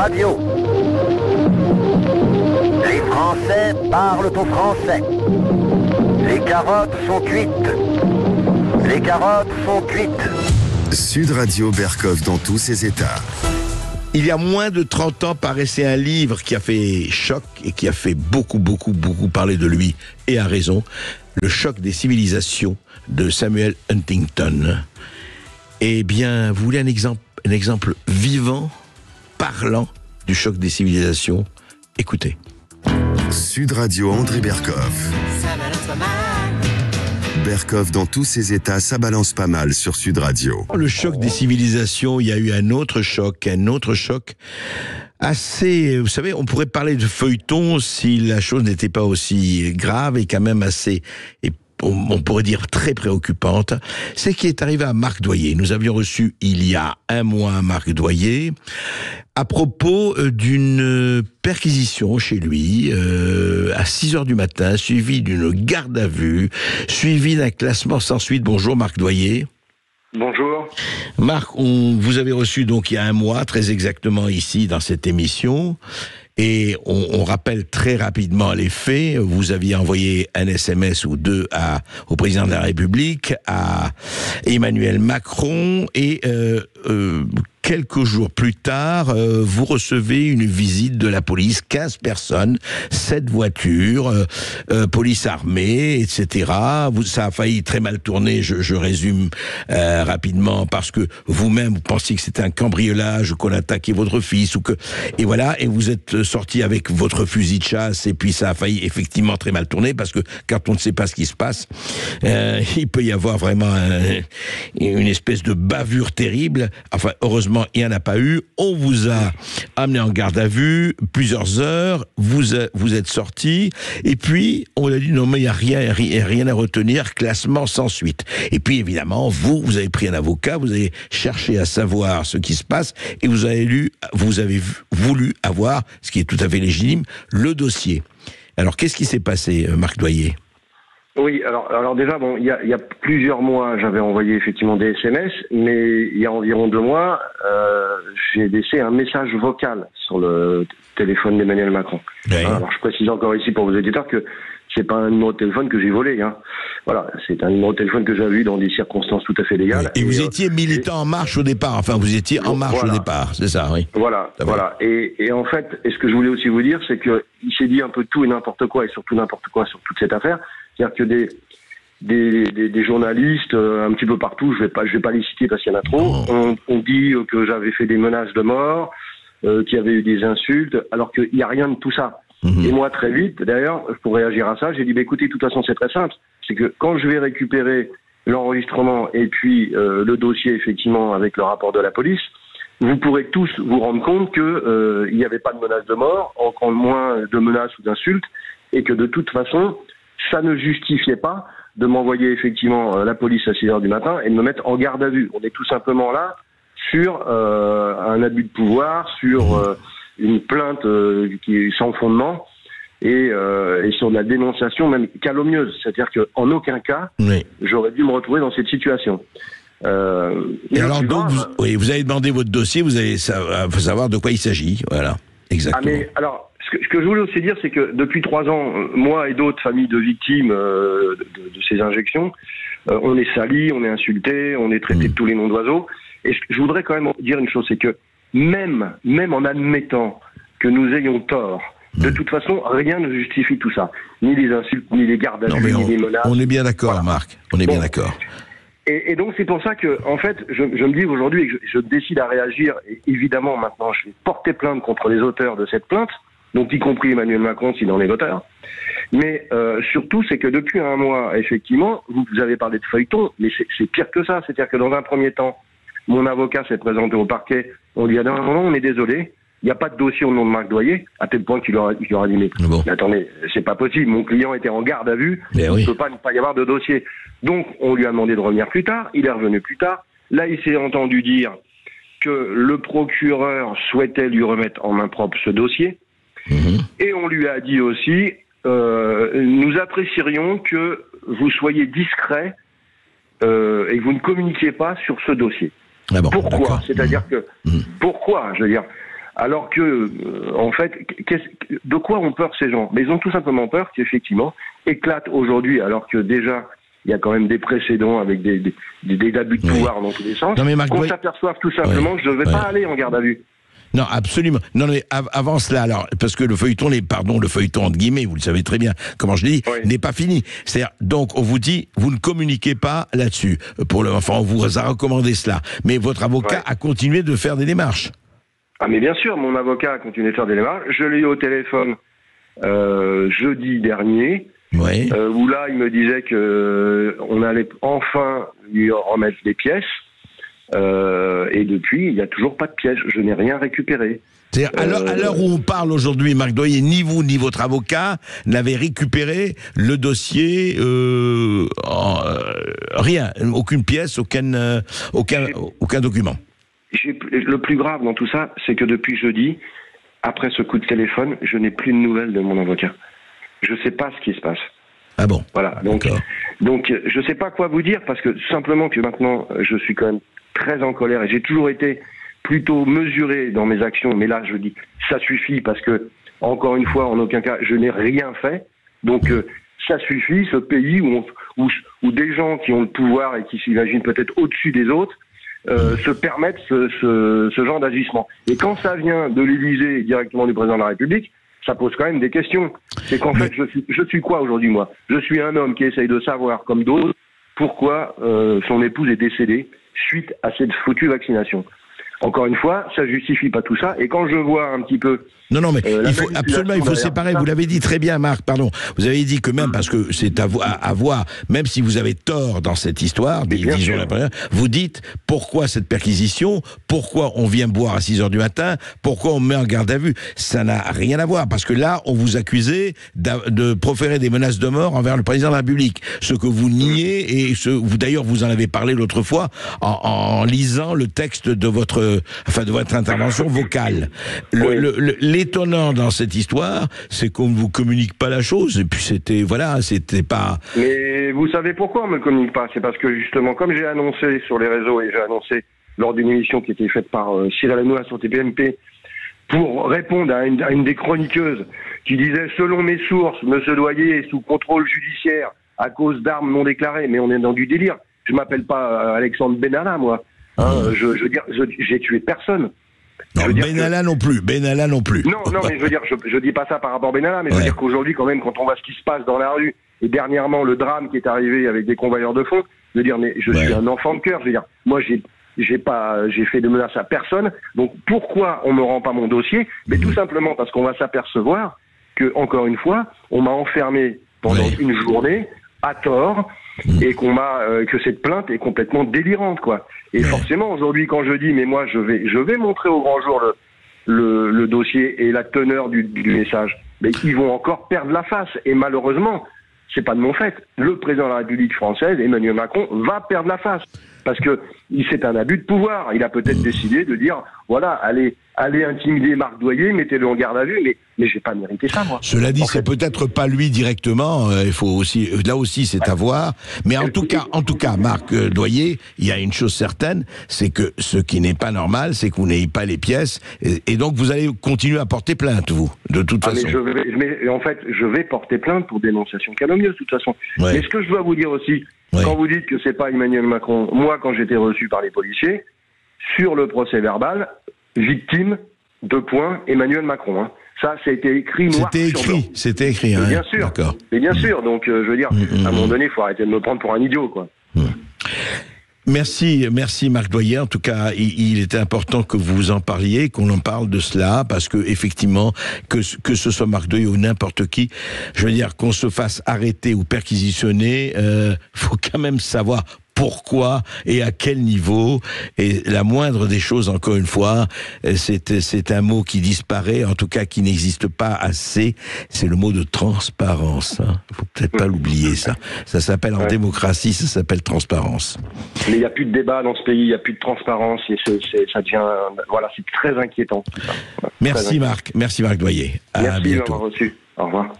Radio. Les Français parlent au français. Les carottes sont cuites. Les carottes sont cuites. Sud Radio Berkov dans tous ses états. Il y a moins de 30 ans paraissait un livre qui a fait choc et qui a fait beaucoup parler de lui, et à raison, Le choc des civilisations de Samuel Huntington. Eh bien, vous voulez un exemple vivant, parlant du choc des civilisations? Écoutez. Sud Radio André Berkov. Berkov dans tous ses états, ça balance pas mal sur Sud Radio. Le choc des civilisations, il y a eu un autre choc assez, vous savez, on pourrait parler de feuilleton si la chose n'était pas aussi grave et quand même assez, et on pourrait dire très préoccupante. C'est ce qui est arrivé à Marc Doyer. Nous avions reçu il y a un mois Marc Doyer à propos d'une perquisition chez lui à 6h du matin, suivie d'une garde à vue, suivie d'un classement sans suite. Bonjour Marc Doyer. Bonjour. Marc, vous avez reçu donc il y a un mois, très exactement ici dans cette émission, et on rappelle très rapidement les faits. Vous aviez envoyé un SMS ou deux au président de la République, à Emmanuel Macron, et quelques jours plus tard, vous recevez une visite de la police, 15 personnes, 7 voitures, police armée, etc. Ça a failli très mal tourner, je résume rapidement, parce que vous-même, vous pensiez que c'était un cambriolage, qu'on attaquait votre fils, et voilà, et vous êtes sorti avec votre fusil de chasse, et puis ça a failli effectivement très mal tourner, parce que quand on ne sait pas ce qui se passe, il peut y avoir vraiment une espèce de bavure terrible. Enfin, heureusement, il n'y en a pas eu. On vous a amené en garde à vue plusieurs heures. Vous êtes sorti. Et puis, on a dit non, mais il n'y a rien à retenir. Classement sans suite. Et puis, évidemment, vous avez pris un avocat. Vous avez cherché à savoir ce qui se passe. Et vous avez voulu avoir, ce qui est tout à fait légitime, le dossier. Alors, qu'est-ce qui s'est passé, Marc Doyer ? Oui, alors déjà, bon, il y a plusieurs mois, j'avais envoyé effectivement des SMS, mais il y a environ 2 mois, j'ai laissé un message vocal sur le téléphone d'Emmanuel Macron. Oui. Alors je précise encore ici pour vos auditeurs que c'est pas un numéro de téléphone que j'ai volé, hein. Voilà, c'est un numéro de téléphone que j'avais eu dans des circonstances tout à fait légales. Oui. Et vous étiez militant En Marche au départ, enfin vous étiez En Marche au départ, c'est ça, oui. Voilà. Et en fait, ce que je voulais aussi vous dire, c'est que il s'est dit un peu tout et n'importe quoi, et surtout n'importe quoi sur toute cette affaire. C'est-à-dire que des journalistes un petit peu partout, je vais pas les citer parce qu'il y en a trop, on dit que j'avais fait des menaces de mort, qu'il y avait eu des insultes, alors qu'il n'y a rien de tout ça. Mmh. Et moi, très vite, d'ailleurs, pour réagir à ça, j'ai dit, écoutez, de toute façon, c'est très simple, c'est que quand je vais récupérer l'enregistrement et puis le dossier, effectivement, avec le rapport de la police, vous pourrez tous vous rendre compte que il n'y avait pas de menaces de mort, encore moins de menaces ou d'insultes, et que de toute façon, ça ne justifiait pas de m'envoyer effectivement la police à 6h du matin et de me mettre en garde à vue. On est tout simplement là sur un abus de pouvoir, sur une plainte qui est sans fondement et sur de la dénonciation même calomnieuse. C'est-à-dire qu'en aucun cas, j'aurais dû me retrouver dans cette situation. Et alors donc, vous avez demandé votre dossier, vous allez savoir de quoi il s'agit. Voilà, exactement. Ah mais alors, ce que je voulais aussi dire, c'est que depuis 3 ans, moi et d'autres familles de victimes de ces injections, on est salis, on est insultés, on est traités de tous les noms d'oiseaux. Et je voudrais quand même dire une chose, c'est que même en admettant que nous ayons tort, de toute façon, rien ne justifie tout ça. Ni les insultes, ni les gardes à vue, ni les menaces. On est bien d'accord, voilà. Marc. On est bien d'accord. Et donc c'est pour ça que, en fait, je me dis aujourd'hui que je décide à réagir. Et évidemment, maintenant, je vais porter plainte contre les auteurs de cette plainte, donc y compris Emmanuel Macron s'il en est l'auteur. Mais surtout, c'est que depuis un mois, effectivement, vous avez parlé de feuilleton, mais c'est pire que ça. C'est-à-dire que dans un premier temps, mon avocat s'est présenté au parquet, on lui a dit non, on est désolé, il n'y a pas de dossier au nom de Marc Doyer, à tel point qu'il aura dit mais attendez, c'est pas possible, mon client était en garde à vue, il ne peut pas y avoir de dossier. Donc on lui a demandé de revenir plus tard, il est revenu plus tard, là il s'est entendu dire que le procureur souhaitait lui remettre en main propre ce dossier, et on lui a dit aussi nous apprécierions que vous soyez discret et que vous ne communiquiez pas sur ce dossier. Ah bon, pourquoi ? C'est-à-dire que pourquoi ? Je veux dire, Alors que, en fait, de quoi ont peur ces gens? Mais ils ont tout simplement peur qu'effectivement éclate aujourd'hui, alors que déjà il y a quand même des précédents avec des abus de pouvoir dans tous les sens. Qu'on s'aperçoive tout simplement que je ne vais pas aller en garde à vue. Non, absolument. Non, mais avant cela, alors, parce que le feuilleton le feuilleton entre guillemets, vous le savez très bien, comment je l'ai dit, n'est pas fini. C'est-à-dire, donc, on vous dit, vous ne communiquez pas là-dessus. Enfin, on vous a recommandé cela. Mais votre avocat a continué de faire des démarches. Ah, mais bien sûr, mon avocat a continué de faire des démarches. Je l'ai eu au téléphone jeudi dernier. Où là, il me disait que on allait enfin lui remettre des pièces. Et depuis, il n'y a toujours pas de pièces. Je n'ai rien récupéré. C'est-à-dire, à l'heure où on parle aujourd'hui, Marc Doyer, ni vous ni votre avocat n'avez récupéré le dossier, rien, aucune pièce, aucun document. Le plus grave dans tout ça, c'est que depuis jeudi, après ce coup de téléphone, je n'ai plus de nouvelles de mon avocat. Je ne sais pas ce qui se passe. Ah bon? Voilà. Donc, je ne sais pas quoi vous dire, parce que simplement que maintenant, je suis quand même très en colère, et j'ai toujours été plutôt mesuré dans mes actions, mais là, je dis, ça suffit, parce que, encore une fois, en aucun cas, je n'ai rien fait. Donc, ça suffit, ce pays où des gens qui ont le pouvoir et qui s'imaginent peut-être au-dessus des autres, se permettent ce genre d'agissement. Et quand ça vient de l'Élysée, directement du président de la République, ça pose quand même des questions. C'est qu'en fait, je suis quoi aujourd'hui, moi? Je suis un homme qui essaye de savoir, comme d'autres, pourquoi son épouse est décédée suite à cette foutue vaccination. Encore une fois, ça justifie pas tout ça. Et quand je vois un petit peu... Non, mais il faut séparer. Vous l'avez dit très bien, Marc, pardon. Vous avez dit que même, parce que c'est à voir, même si vous avez tort dans cette histoire, disons la première, vous dites pourquoi cette perquisition, pourquoi on vient boire à 6 heures du matin, pourquoi on met en garde à vue. Ça n'a rien à voir, parce que là, on vous accusait de proférer des menaces de mort envers le président de la République. Ce que vous niez, et d'ailleurs, vous en avez parlé l'autre fois, en lisant le texte de votre intervention vocale. L'étonnant dans cette histoire, c'est qu'on ne vous communique pas la chose, et puis c'était pas... Mais vous savez pourquoi on ne me communique pas? C'est parce que justement, comme j'ai annoncé sur les réseaux, et j'ai annoncé lors d'une émission qui était faite par Cyril Hanouna sur TPMP, pour répondre à une des chroniqueuses qui disait, selon mes sources, M. Doyer est sous contrôle judiciaire à cause d'armes non déclarées, mais on est dans du délire. Je m'appelle pas Alexandre Benalla, moi. Je veux dire, j'ai tué personne. Non, Benalla non plus. Non, mais je veux dire, je dis pas ça par rapport à Benalla, mais je veux dire qu'aujourd'hui, quand même, quand on voit ce qui se passe dans la rue, et dernièrement, le drame qui est arrivé avec des convoyeurs de fond, je veux dire, mais je suis un enfant de cœur, je veux dire, moi, j'ai fait de menaces à personne, donc pourquoi on me rend pas mon dossier? Mais tout simplement parce qu'on va s'apercevoir que, encore une fois, on m'a enfermé pendant une journée, à tort, et que cette plainte est complètement délirante, quoi. Et forcément, aujourd'hui, quand je dis, mais moi, je vais montrer au grand jour le dossier et la teneur du message, mais ils vont encore perdre la face. Et malheureusement, c'est pas de mon fait. Le président de la République française, Emmanuel Macron, va perdre la face. Parce que c'est un abus de pouvoir. Il a peut-être décidé de dire, voilà, allez intimider Marc Doyer, mettez-le en garde à vue, mais j'ai pas mérité ça, moi. Cela dit, c'est peut-être pas lui directement, il faut aussi, là aussi c'est à voir, mais en tout cas, Marc Doyer, il y a une chose certaine, c'est que ce qui n'est pas normal, c'est que vous n'ayez pas les pièces, et donc vous allez continuer à porter plainte, vous, de toute façon. Mais en fait, je vais porter plainte pour dénonciation calomnieuse, de toute façon. Mais ce que je dois vous dire aussi, quand vous dites que c'est pas Emmanuel Macron, moi, quand j'étais reçu par les policiers, sur le procès verbal, victime, Emmanuel Macron. Hein. Ça a été écrit noir sur blanc. C'était écrit, hein. Bien sûr. D'accord. Mais bien sûr, donc je veux dire, à un moment donné, il faut arrêter de me prendre pour un idiot, quoi. Merci Marc Doyer. En tout cas, il était important que vous en parliez, qu'on en parle de cela, parce que effectivement, que ce soit Marc Doyer ou n'importe qui, je veux dire, qu'on se fasse arrêter ou perquisitionner, faut quand même savoir pourquoi et à quel niveau. Et la moindre des choses, encore une fois, c'est un mot qui disparaît, en tout cas qui n'existe pas assez, c'est le mot de transparence. Hein. Faut peut-être pas l'oublier, ça. Ça s'appelle en démocratie, ça s'appelle transparence. Mais il n'y a plus de débat dans ce pays, il n'y a plus de transparence, et ça devient, voilà, c'est très inquiétant. Merci Marc Doyer. À bientôt. Merci d'avoir reçu. Au revoir.